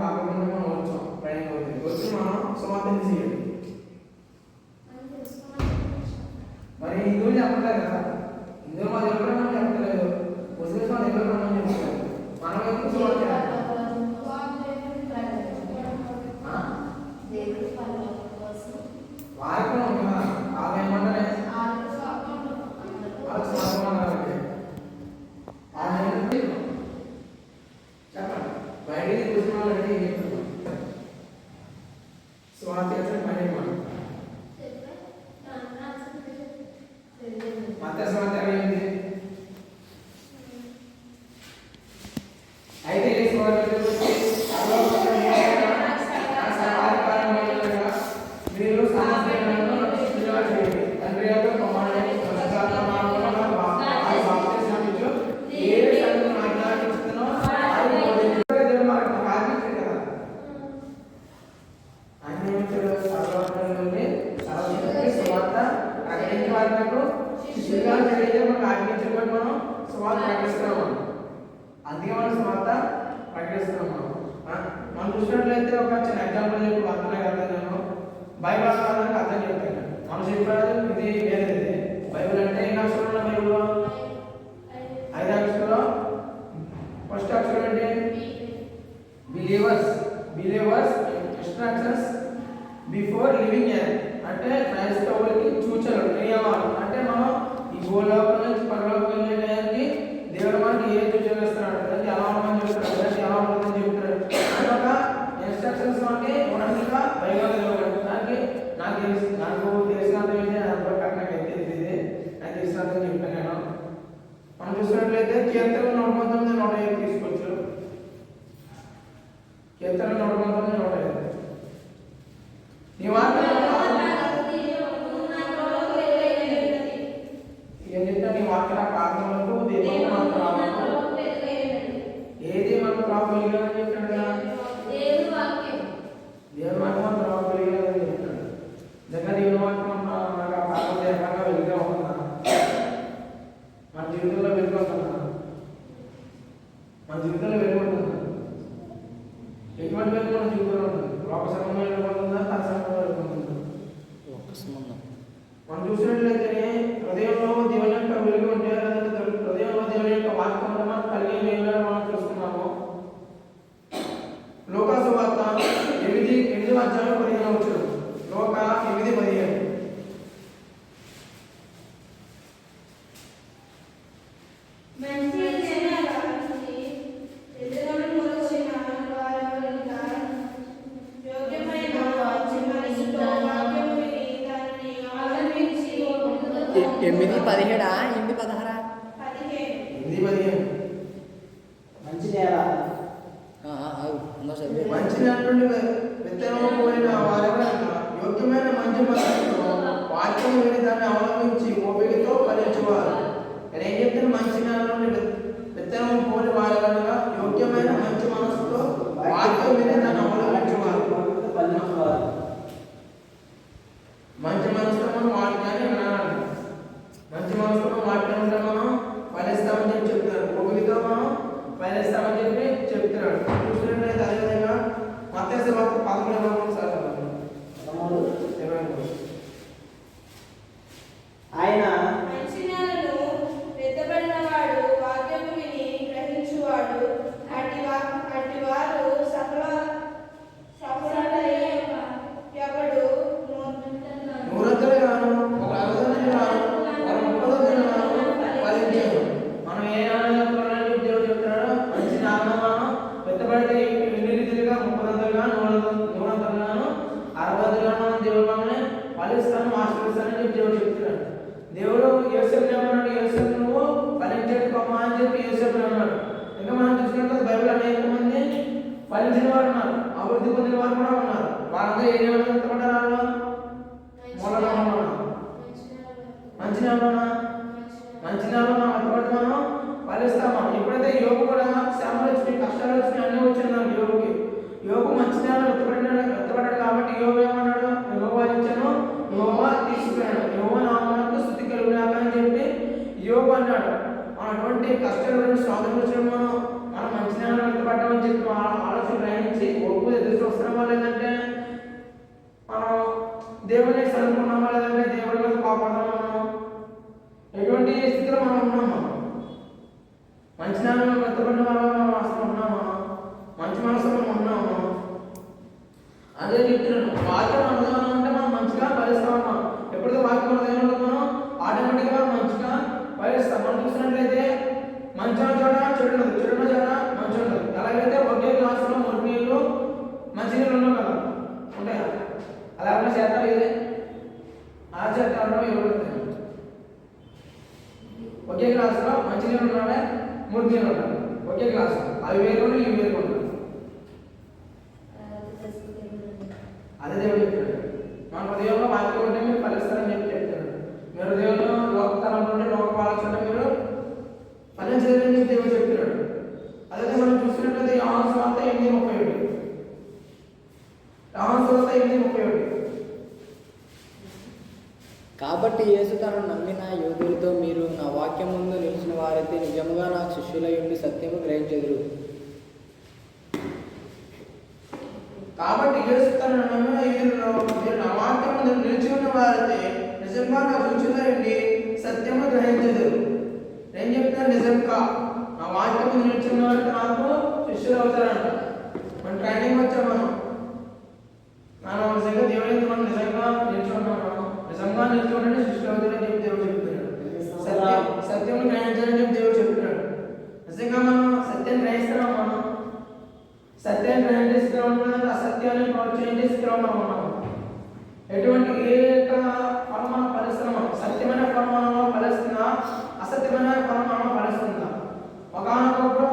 కాకుండా మనం వచ్చాం ట్రైనింగ్ అవుతుంది వచ్చి మనం సుమార్తం చేయాలి. మరి హిందువులు చెప్పట్లేదు కదా, హిందువులు మా దగ్గర మనం చెప్పట్లేదు, ముస్లిమ్స్ మా దగ్గర మనం చెప్తారు. మనం ఎందుకు సుమార్తం చేయాలి? వారికి ఉంది కదా, వాళ్ళు ఏమంటారే వాళ్ళు సుమార్తం అన్నారంటే చెప్పండి బయటికి కూర్చున్న వాళ్ళంటే ఏం చెప్తున్నారు? సుమార్తం చేసిన పని మత సమాచారం ఏంటి? అయితే ఈ సువార్తకు వచ్చి మీరు సమస్యలను నిజంగా చేయండి. తండ్రి యొక్క కుమారుడైన పరిశుద్ధాత్మ నామమున బాప్తిస్మమిచ్చు ఏ సంగతులను ఆజ్ఞాపిస్తున్నానో వాటిని బోధించుట. దేవుడు మనకు ఆజ్ఞాపించాడు కదా, ఆజ్ఞాపించాడు. సర్వలోకంలోని సర్వశక్తికి సువార్త ప్రకటించే వారికి శిష్యులుగా చేయడం మనకు ఆజ్ఞాపించబడి మనం సువార్త ప్రకటిస్తున్నాము. అందుకే మనం సువార్త ప్రకటిస్తున్నాము. మనం చూసినట్లయితే ఒక చిన్న ఎగ్జాంపుల్ చెప్పి అర్థమే కదా, నేను బైబిల్ అర్థానికి అర్థం చెప్తాను. మనం చెప్పారు ఇది వేరేది. బైబిల్ అంటే ఎన్ని అక్షరాలు ఉన్నాయి? బైబిల్లో 5 అక్షరాలు. ఫస్ట్ అక్షరం ఏంటి? Believers. Believers instructions before living earth అంటే క్రైస్తవులకి సూచనలు, నియమాలు. అంటే మనం ఈ భూలోకం నుంచి పరలోకం వెళ్ళడానికి దేవుడు మనకి ఏ సూచనలు ఇస్తున్నాడు, అంటే ఎలా ఉండమని చెప్తున్నాడు, అంటే ఎలా ఉంటుందని చెప్తున్నాడు. అంటే ఒక ఇన్స్ట్రక్షన్స్ మనకి ఉన్నట్టుగా బైబిల్ దానికి నాకు తెలిసినంత నాకు తెలిసింది, నాకు తెలిసినంత చెప్పాను నేను. మనం చూసినట్లయితే కీర్తనలు 119, 105 తీసుకోవచ్చు. కీర్తనలు 119, 105 నీ వాక్యం ఏం చెప్తా? నీ వాక్య కారణములకు దేవుడు మనకు రావాలి. ఏది మనకు రాగలిగాలని చెప్పాడు కదా, దేవుని వాక్యం మనకు రాగలిగాలని చెప్తాడు. నిజంగా దేవుని వాక్యం మనకు ఆ పాపం ఏకంగా వెలుగుగా ఉంటుందా? మన జీవితంలో వెలుగుతుందా? మన జీవితంలో వెలుగుతుందా? ఎటువంటి వెలుగు మన జీవితంలో ఉంటుంది? లోక సంబంధం వెలుగుతుందా, తన సంబంధం వెలుగుతుందా? మనం చూసినట్లయితే హృదయంలో దేవుని యొక్క వెలుగు ఉంటే, హృదయంలో దేవుని యొక్క వాక్యం మనం కలిగి వెలుగులను మనం చూస్తున్నాము. లోకా సువార్త 8:15 వచ్చారు. లోక 8:15 మంచి నేల నుండి విత్తనము పోయిన వారెవరైనా యోగ్యమైన మంచి మనసుతో వాక్యం విని దాన్ని అవలంబించి ఓపికతో ఫలించువారు. నేను ఏం చెప్తాను? మంచి నేల నుండి విత్తనము పోని వారెవరైనా యోగ్యమైన మంచి మనసుతో వాక్యం విని దాన్ని అవలంబించువారు. మంచి మనసుతో మనం వాక్యాన్ని వినాలి. మంచి మనసుతో వాక్యం ఉంటే మనం ఫలిస్తామని చెప్పి చెప్తున్నారు. ఓపికతో మనం ఫలిస్తామని చెప్పి చెప్తున్నాడు. చూసినట్లయితే అదేవిధంగా మత్తయి సువార్త 11:23 ఆయన మంచి నేలను విత్తబడిన వాడు వాక్యము విని గ్రహించువాడు అట్టివారు ఎవడు నూరంతలుగాను, ఒక 60 ఒక 30 ఫలించాడు. మనం ఏ నాణ్యం దేవుడు చెప్తున్నాడో మంచి నాన్న మనం విత్తబడితే ఎన్ని రీతిలుగా 30 100 60 మనం దేవుడు మనల్ని ఫలిస్తాను ఆశీర్వదిస్తానని చెప్పి దేవుడు చెప్తున్నాడు. దేవుడు యోసేపుని ఏమన్నాడు? యోసేపు నువ్వు ఫలించేది కొమ్మ అని చెప్పి యోసేపుని అన్నాడు. ఇంకా మనం చూసినట్లయితే బైబిల్ అనేక మంది ఫలించిన వారు ఉన్నారు, అభివృద్ధి పొందిన వారు కూడా ఉన్నారు. వాళ్ళందరూ ఏ నేలలో ఎత్తపడ్డారు? వాళ్ళు మూలలోనా? మంచి నేలలోనా? మంచి నేలలో మనం ఎత్తపడి మనం ఫలిస్తామా? ఎప్పుడైతే యోగు కూడా శ్రమలు వచ్చినాయి, కష్టాలు వచ్చినాయి, అన్నీ వచ్చినాయి యోగుకి. యోగు మంచి నేలలో ఎత్తపడ్డాడు కాబట్టి యోగు ఏమన్నాడు? యెహోవా ఇచ్చాను, యెహోవా తీసుకున్నాడు, యెహోవా నామమునకు స్తుతి కలుగుగాక అని చెప్పి యోగు అన్నాడు. అటువంటి కష్టాలు శ్రమలు వచ్చిన మనం మంచి నేలలో ఎత్తపడ్డామని చెప్పి ఆలోచన మనం ఉన్నామా? మంచి నాన్న మెత్తబడిన వాళ్ళ అసలు ఉన్నామా? మంచి మనసులో ఉన్నామా? అదే చెప్తున్నాను. వాక్యం అర్థం అంటే మనం మంచిగా ఫలిస్తామా? ఎప్పుడైతే వాక్యం అర్థం మనం ఆటోమేటిక్గా మనం మంచిగా ఫలిస్తాం. మనం చూసినట్లయితే మంచి చోట చెడు ఉండదు, చెడు చోట మంచి ఉండదు. ఎలాగైతే ఒకే గ్లాసులో మురికి నీళ్ళు మంచి నీళ్ళు ఉండవు కదా, ఉంటాయా? అలా ఉన్న చేస్తారు ఇది ఆ చేస్తాలో ఇవ్వబడుతుంది. ఒకే గ్లాసులో మంచి నీళ్ళు ఉన్నాడే, మురికి నీళ్ళు ఉండాలి. ఒకే గ్లాసు అవి వేరు ఇవి వేరు ఉంటాయి. అదే దేవుడు చెప్పాడు. మన హృదయంలో వాక్యం ఉంటే మీరు ఫలిస్తారని చెప్పి చెప్తాడు. మీరు హృదయంలో లోకతనం ఉంటే లోక ఆలోచన మీరు ఫలించలేదని చెప్పి దేవుడు చెప్తున్నాడు. అదే మనం చూసినట్లయితే యోహాను సువార్త 8:31. యోహాను సువార్త 8:31. కాబట్టి యేసు తనను నమ్మిన యోధులతో, మీరు నా వాక్యం ముందు నిలిచిన వారైతే నిజముగా నాకు శిష్యులై ఉండి సత్యము గ్రహించెదరు. కాబట్టి యేసు తనను నమ్మిన యోధులలో మీరు నా వాక్యం ముందు నిలిచి ఉన్న వారైతే నిజంగా నాకు శిష్యులై ఉండి సత్యము గ్రహించెదరు. ఏం చెప్తారు? నిజంగా నా వాక్యం ముందు నిలిచి ఉన్న వారికి నాకు శిష్యులు అవుతారంట. మన ట్రైనింగ్ వచ్చాం మనం నిజంగా దేవుని మనం నిజంగా నిల్చుకుంటాం. నిజంగా నిల్చుకుంటే శిష్యులు అవుతారని చెప్పి దేవుడు చెప్తున్నాడు. సత్యం గ్రహించాలని చెప్పి దేవుడు చెప్తున్నాడు. నిజంగా మనం సత్యం గ్రహిస్తున్నాం. మనం సత్యాన్ని గ్రహిస్తున్నాం, అసత్యాన్ని ప్రోత్సహిస్తున్నాం. మనం ఎటువంటి ఏ ఫలం మనం ఫలిస్తున్నాం? సత్యమైన ఫలం మనం ఫలిస్తుందా, అసత్యమైన ఫలం మనం ఫలిస్తుందా? ఒకనొకప్పుడు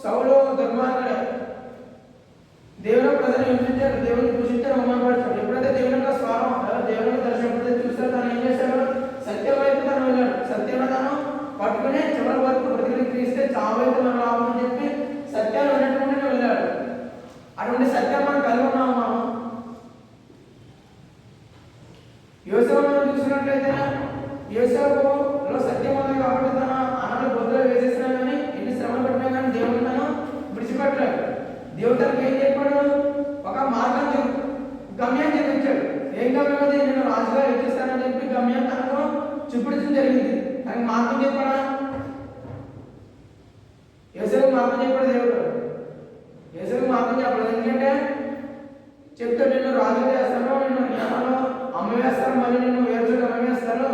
సౌలు దుర్మార్గుడే, దేవుని ప్రజలు హింసించారు, దేవుని దూషించారు, అవమానపరిచాడు. ఎప్పుడైతే దేవుని యొక్క స్వరం దేవుని దర్శనం ఎప్పుడైతే చూస్తారో తను ఏం చేశాడు? సత్యం వైపు తను వెళ్ళాడు. సత్యంలో తను పట్టుకుని చివరి వరకు బ్రతికి తీస్తే చావైతే మనం లాభం అని చెప్పి సత్యాలు ఉన్నటువంటి వెళ్ళాడు. అటువంటి సత్యం మనం కలిగి ఉన్నాము. మనం యోసేపు మనం చూసినట్లయితే యోసేపులో సత్యం ఉంది కాబట్టి తన అన్నలు బొద్దులో వేసేసినా కానీ ఎన్ని శ్రమలు పెట్టినా కానీ దేవుడు తను విడిచిపెట్టలేదు. దేవుడు తనకి ఏం చెప్పాడు? ఒక మార్గం గమ్యాన్ని చూపించాడు. ఏం గమ్యం అది? నేను రాజుగా ఎక్కిస్తానని చెప్పి గమ్యం తనకు చూపించడం జరిగింది. తనకి మార్గం చెప్పాడా? యోసేపు మార్గం చెప్పాడు దేవుడు. యోసేపు మార్గం చెప్పలేదు. ఎందుకంటే చెప్తాడు, నిన్ను రాజుగా చేస్తాను, నిన్ను జ్ఞానంలో అమ్మవేస్తారు, మళ్ళీ నిన్ను వేరుచోట అమ్మవేస్తారు,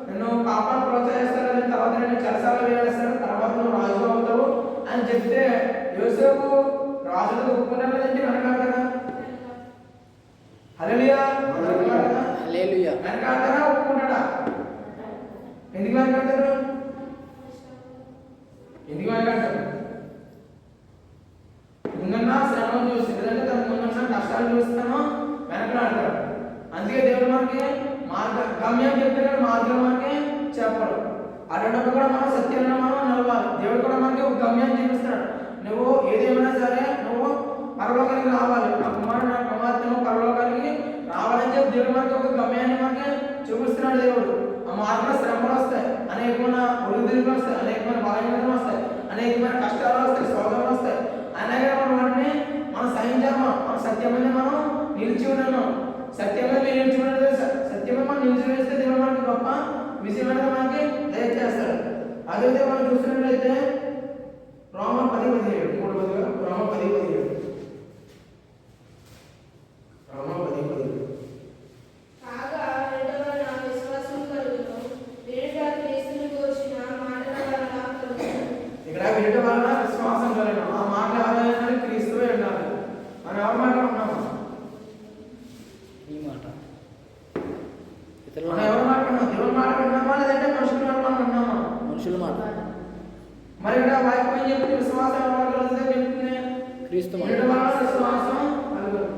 నిన్ను పాపాన్ని ప్రోత్సహిస్తారు, దాని తర్వాత నిన్ను చెరసాల వేస్తారు, తర్వాత నువ్వు రాజుగా అవుతావు అని చెప్తే యోసేపు రాజులకు ఒప్పుకున్నాడు. ఏంటి వెనకాడతారా? హల్లెలూయా, హల్లెలూయా. వెనకాడతారా ఒప్పుకుంటాడా? ఎందుకు వెనకాడతారు? ఎందుకు వెనకాడతారు? ముందున్న శ్రమను చూసి, లేదంటే తనకు ముందున్న కష్టాలు చూస్తానో వెనకాడతారు. అందుకే దేవుడు మనకి గమ్యం చెప్తున్నాడు, మార్గం మనకి చెప్పడు. అటువంటిప్పుడు కూడా మనం సత్యంలో మనం నిలవాలి. దేవుడు కూడా మనకి ఒక గమ్యాన్ని చూపిస్తున్నాడు. నువ్వు ఏదేమైనా సరే నువ్వు పరలోకానికి రావాలి, నా కుమారుడు నా కుమార్తె పరలోకానికి రావాలని చెప్పి దేవుడు మనకి ఒక గమ్యాన్ని మనకి చూపిస్తున్నాడు. దేవుడు ఆ మార్గంలో శ్రమలు వస్తాయి, అనేకమైన ఒడిదుడుకులు వస్తాయి, అనేకమైన బలహీనతలు వస్తాయి, అనేకమైన కష్టాలు వస్తాయి, శోధనలు వస్తాయి. అలాగే మనం వాటిని మనం సహించామా? మన సత్యం మీద మనం నిలిచి ఉన్నాము. సత్యం మీద నిలిచి ఉన్నది, సత్యం మీద మనం నిలిచి వేస్తే దేవుడు మనకి గొప్ప విషయం అనేది మనకి దయచేస్తాడు. అదైతే మనం చూసినట్లయితే రోమన్ 10:17 రోమన్ 10:17 కాగా రెండవన విశ్వాసం కలుగును, వినుట క్రీస్తుని గూర్చిన మాటల వలన కలుగును. ఇక్కడ వినుట వలన విశ్వాసం కలుగును. ఆ మాట ఎవరైనా క్రీస్తువే ఉండాలి. మనం ఎవరి మాట ఉన్నాము? ఈ మాట మనం ఎవరి మాట ఉన్నాం? దేవుని మాట ఉన్నామా, లేదంటే మనుషుల మాట ఉన్నామా? మనుషుల మాట. మరి ఇక్కడ వాక్యం ఏం చెప్తుంది? విశ్వాసం ఎవరు కలుగుతుందని చెప్తుంది? క్రీస్తు మాట. వినుట వలన విశ్వాసం కలుగును.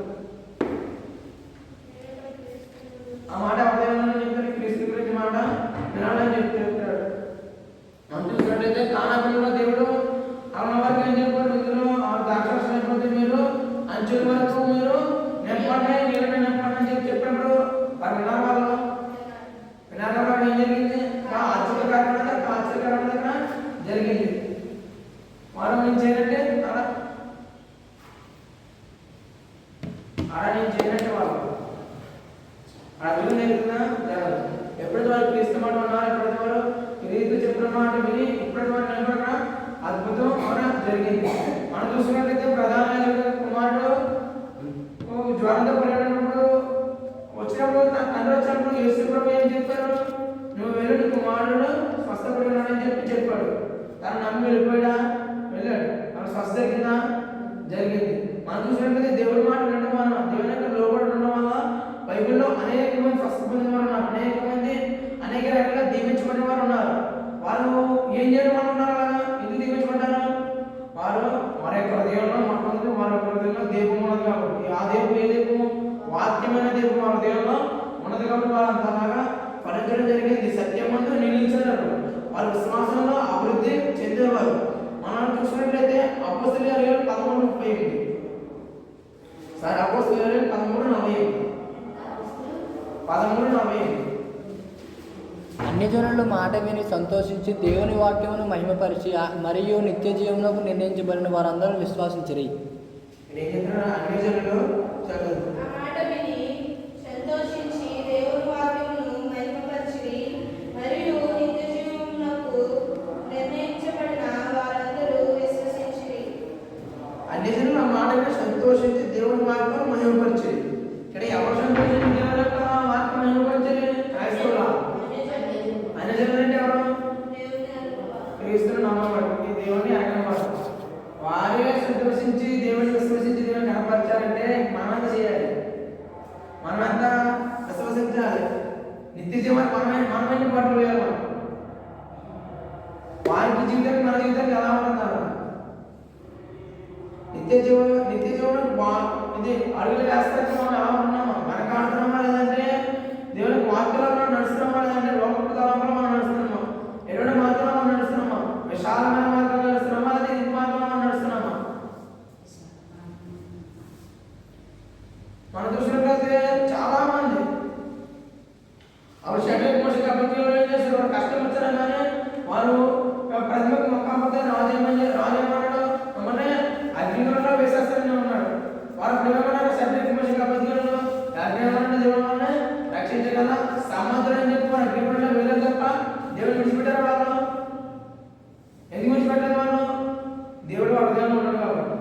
ఆ మాట ఎవరైనా చెప్తారు? క్రీస్తు గురించి మాట వినాలని చెప్తాడు. మనం చూసినట్లయితే కానాపల్లిలో దేవుడు అవున వరకు ఏం చెప్పాడు? ఇందులో ద్రాక్షరసం అయిపోతే మీరు అంచుల వరకు మీరు నింపండి, నీళ్ళని నింపండి అని చెప్పి చెప్పినప్పుడు వారు వినాలి. వినాలి ఏం జరిగింది? ఆశ్చర్యకరమైన జరిగింది. వారు ఏం చేయాలంటే అలా నేను చేయనట్టు వాళ్ళు అర్థం జరుగుతుందా? జరగదు. ఎప్పుడైతే వాళ్ళు క్రీస్తు మాట ఉన్నారు, ఎప్పుడైతే వారు క్రీస్తు చెప్పిన జరిగింది. మనం చూసుకున్నట్లయితే ప్రధాన యాజకుడు కుమారుడు జ్వరంతో పడినప్పుడు తండ్రి వచ్చినప్పుడు యేసు ప్రభు ఏం చెప్పారు? నువ్వు వెళ్ళి నీ కుమారుడు స్వస్థపడినాడని చెప్పాడు. తను నమ్మి వెళ్ళిపోయాడా? వెళ్ళాడు. తను స్వస్థ జరిగింది. మనం చూసినట్లయితే దేవుడి మాట వినడం వల్ల, దేవుని యొక్క లోబడి ఉండడం వల్ల బైబిల్లో అనేక మంది స్వస్థ పొందిన వారు ఉన్నారు. అనేక రకాలుగా దీవించబడిన వారు ఉన్నారు. వాళ్ళు ఏం చేయడం వల్ల ఉన్నారు? అలాగా ఎందుకు దీవించబడ్డారు? వారు వారి యొక్క హృదయంలో మొట్టమొదటి వారి యొక్క హృదయంలో దీపం ఉన్నది కాబట్టి, ఆ దీపం ఏ దీపము? వాక్యమైన దీపం వారి హృదయంలో ఉన్నది కాబట్టి వారు అంతలాగా ఫలించడం జరిగింది. సత్యమందు నిలిచారు. వారి విశ్వాసంలో అభివృద్ధి చెందేవారు. మనం చూసినట్లయితే అపోస్తలుల కార్యాలు 13:38. సార్ అపోస్తలుల కార్యాలు 13:48. అన్యజనులు మాట విని సంతోషించి దేవుని వాక్యమును మహిమపరిచి మరియు నిత్య జీవనకు నిర్ణయించబడిన వారందరూ విశ్వాసించరు. అన్యజనులు ఆ మాట విని సంతోషించి దేవుని వాక్యమును మహిమపరిచి మరియు నిత్య జీవమునకు నిర్ణయించబడిన వారందరూ విశ్వసించిరి. అన్యజనులు ఆ మాట విని సంతోషించి దేవుని వాక్యం మహిమపరిచి. ఇక్కడ ఎవరు సంతోషించి దేవుని యొక్క వాక్యం మహిమపరిచారు? క్రైస్తవులా? అన్యజనులు అంటే ఎవరు? క్రీస్తును నమ్మబడి దేవుని అడగనవాడు. వారే సంతోషించి దేవుని విశ్వసించి దేవుని కనపరచాలంటే మనమంతా చేయాలి. మనమంతా విశ్వసించాలి. నిత్య జీవనం మనమైన పాటలు వేయాలి. మనం వారికి జీవితానికి మన జీవితానికి ఎలా ఉంటున్నారు? నిత్య జీవనం ఇది అడుగులు వేస్తానికి మనం ఎలా ఉంటున్నామా? మనకు ఆడుతున్నామా? లేదంటే దేవునికి వాక్యంలో మనం నడుస్తున్నామా? లేదంటే లోకపు తలంలో మనం నడుస్తున్నామా? ఎటువంటి మార్గంలో మనం నడుస్తున్నామా? విశాలమైన మార్గంలో నడుస్తున్నామా? లేదా ఇంటి మార్గంలో మనం నడుస్తున్నామా? మనం చూసినట్లయితే చాలా మంది అప్పుడు షడ్రక్ మోషక్ అబద్ధికులు ఏం చేస్తారు? వారు కష్టం వచ్చారు కానీ వారు ప్రతిమకు మొక్కకపోతే రాజేమన్నాడు మమ్మల్ని అగ్నిగుణంలో వేసేస్తారని ఉన్నాడు. వారు ఏమన్నారు? షడ్రక్ మోషక్ అబద్ధికులను అగ్నిగుణంలో దేవుడు రక్షించగల సముద్రం అని చెప్పి వారు అగ్నిగుణంలో వెళ్ళారు తప్ప దేవుడు విడిచిపెట్టారు. వాళ్ళు ఎందుకు విడిచిపెట్టారు? వాళ్ళు దేవుడు వారి హృదయంలో ఉన్నాడు కాబట్టి.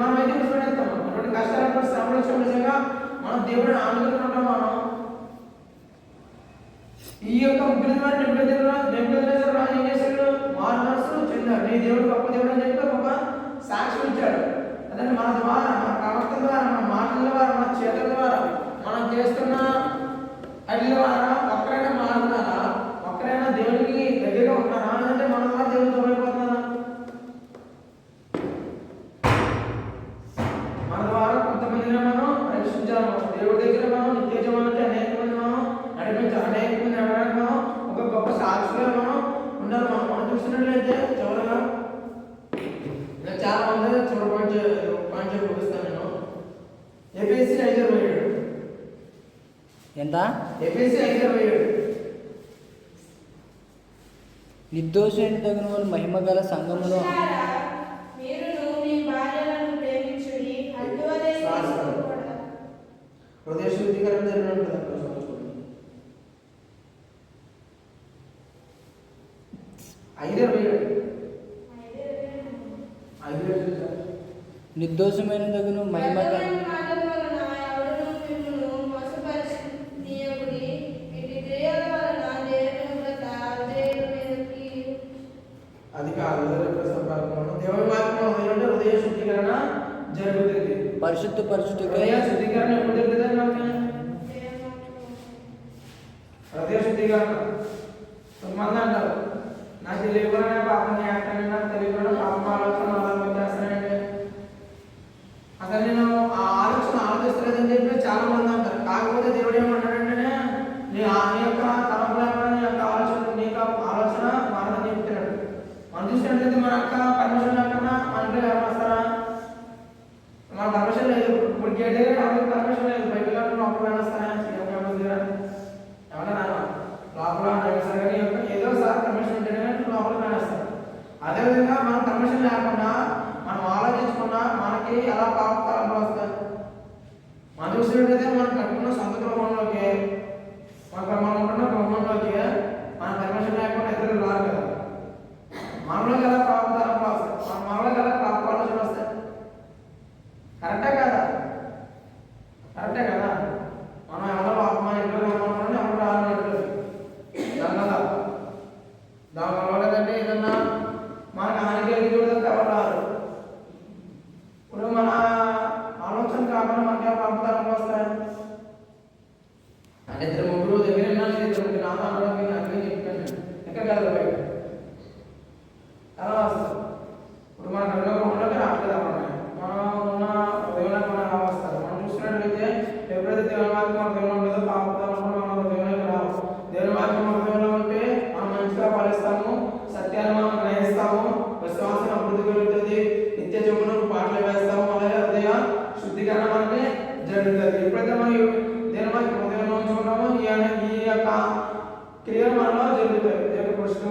మనమైతే విడిచిపెట్టేస్తాం. అటువంటి కష్టాలు శ్రమలు వచ్చిన మనం దేవుడిని ఆనందంగా ఉంటాం. మనం ఈ యొక్క నెబుకద్నెజరు రాజు ఏం చేశాడు? మారు మనసు చెందాడు. నీ దేవుడు గొప్ప దేవుడు అని చెప్పి ఒక సాక్ష్యం ఇచ్చాడు. అదే మన ద్వారా, మన ప్రవర్తన ద్వారా, మన మాటల ద్వారా, మన చేతుల ద్వారా, మనం చేస్తున్న అడ్ల ద్వారా ఒక్కరైనా మారుతున్నారా? ఒక్కరైనా దేవుడికి దగ్గరగా ఉంటున్నారా? లేదంటే మన ద్వారా దేవుడు దూరైపోతున్నారా? మన ద్వారా కొంతమందిని మనం రక్షించాలి. దేవుడి దగ్గర మనం నిత్య జీవనం అంటే అనేక మంది మనం నడిపించాలి. అనేక మంది నడవడానికి మనం ఒక గొప్ప సాక్షిగా మనం ఉండాలి. మనం చూసినట్లయితే చివరగా చాలా మంది పాయింట్ చూపిస్తాను నేను. ఎఫ్ఎస్సి 5:27. ఎంత? ఎఫ్ఎస్సి 5:27. నిర్దోషులైన తగిన వాళ్ళు మహిమ గల సంఘములో మీరును మీ భార్యలను ప్రేమించుడి, అడ్డువలే తీసుకోకూడదు. హృదయ శుద్ధీకరణ జరిగినట్టు 5:27. నిర్దోషమైన తగిన మహిమ గల అది కాదు. దేవుని వాక్యం హృదయ శుద్ధీకరణ జరుగుతుంది. పరిశుద్ధ పరిశుద్ధిగా హృదయ శుద్ధీకరణ ఎప్పుడు జరుగుతుంది? హృదయ శుద్ధీకరణ కొంతమంది అంటారు, నాకు తెలియకుండా పాపం చేస్తాను, నాకు తెలియకుండా పాపం ఆలోచన చేస్తానండి, అసలు నేను ఆ ఆలోచన ఆలోచిస్తలేదని చెప్పి చాలా మంది అంటారు. కాకపోతే దేవుడు ఏమంటాడంటే నీ యొక్క తలంపుల నీ యొక్క ఆలోచన మారదని చెప్తున్నాడు. మనం చూసినట్లయితే మన యొక్క పర్మిషన్ లేకుండా మన ఇంట్లో ఎవరు వస్తారా? మన పర్మిషన్ లేదు. ఇప్పుడు గేట్ ఎవరికి పర్మిషన్ లేదు. బయట లోపల వస్తారా? ఎవరైనా లోపల నడుస్తారు కానీ ఏదో సార్ పర్మిషన్ ఉంటే లోపల నడుస్తారు. అదేవిధంగా మనం పర్మిషన్ లేకుండా మనం ఆలోచించకుండా మనకి ఎలా పాప తలంపులు వస్తాయి? మనం చూసినట్లయితే మనం కట్టుకున్న సొంత గృహంలోకి మనం ఉంటున్న గృహంలోకి మన పర్మిషన్ లేకుండా ఇద్దరు రారు కదా. మనలోకి ఎలా పాప తలంపులు వస్తాయి? మన శుద్ధీకరణ మనకి జరుగుతుంది. ఎప్పుడైతే మనం దేని మనకి హృదయంలో ఉంచుకున్నామో ఈ యొక్క క్రియలు మనలో జరుగుతాయి. దేవుని పురుషుడు